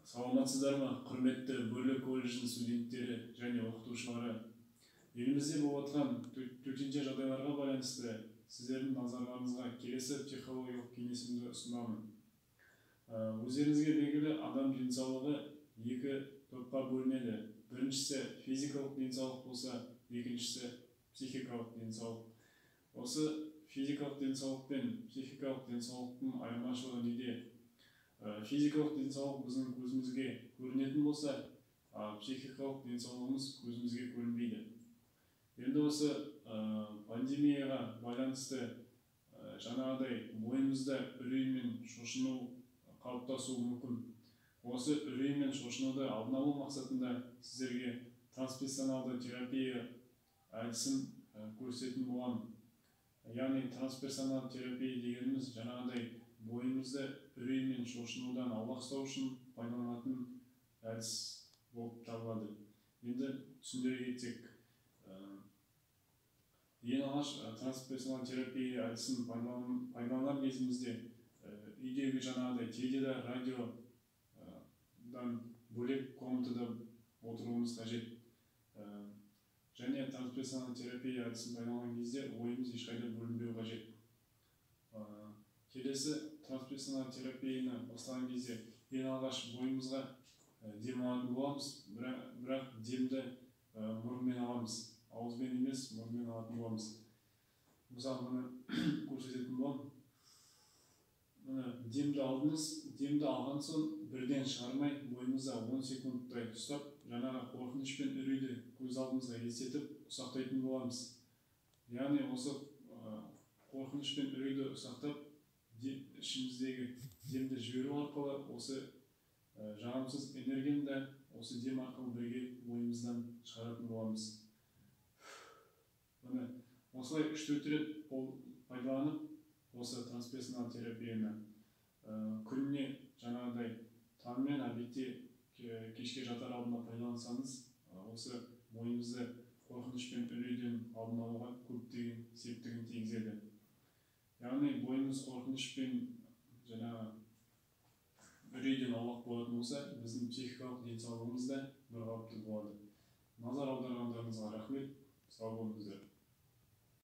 Саламатсыздарбы, құрметті Бөрлі колледжінің студенттері және оқытушылары. Елімізде болып жатқан төтенше жағдайларға байланысты сіздердің назарларыңызға келесі психологиялық кеңесімді ұсынамын. Өздеріңізге белгілі, адам денсаулығы екі топқа бөлінеді. Біріншісі физикалық денсаулық болса, екіншісі психикалық денсаулық. Осы физикалық денсаулық пен психикалық денсаулықтың айырмашылығы неде? Физикалық денсаулық біздің көзімізге көрінетін болса, психикалық денсаулығымыз көзімізге көрінбейді. Енді осы пандемияға байланысты жаңағыдай бойымызда үрей мен шошыну қалыптасуы мүмкін. Осы үрей мен шошынуды алдын алу мақсатында сіздерге трансперсоналды терапия әдісін көрсететін боламын. Яғни трансперсоналды терапия дегеніміз жаңағыдай бойымызды үрей мен шошынудан аулақ ұстау үшін пайдаланатын әдіс болып табылады. Енді түсіндіре кетсек, ең алғаш трансперсоналды терапия әдісін пайдаланған кезімізде үйдегі жаңағыдай теледидар, радиодан бөлек комнатада отыруымыз қажет. Және трансперсоналды терапия әдісін пайдаланған кезде ойымыз ешқайда бөлінбеу қажет. Келесі трансперсоналды терапияны бастаған кезде ең алғаш бойымызға дем алатын боламыз, бірақ демді мұрынмен аламыз. Ауызбен емес, мұрынмен алатын боламыз. Мысалы, мұны көрсететін боламын. Демді алдыңыз, демді алған соң бірден шығармай, бойымызда 10 секундтай ұстап, жаңағы қорқыныш пен үрейді көз алдымызға елестетіп, ұсақтайтын боламыз. Яғни осы қорқыныш пен үрейді ұсақтап, ішіміздегі демді жіберу арқылы осы жағымсыз энергияны да осы дем арқылы бірге ойымыздан шығаратын боламыз. Осылай 3-4 рет пайдаланып, осы трансперсоналды терапияны күніне жаңағыдай таңмен, обедте, кешке жатар алдында пайдалансаңыз, осы ойымызды қорқыныш пен үрейден алдын алуға көптеген септігін тигізеді. Яғни бойымыз қорқыныш пен жаңағы үрейден аулақ болатын болса, біздің психикалық денсаулығымыз да бірқалыпты болады. Назар аударғандарыңызға рахмет. Сау болыңыздар.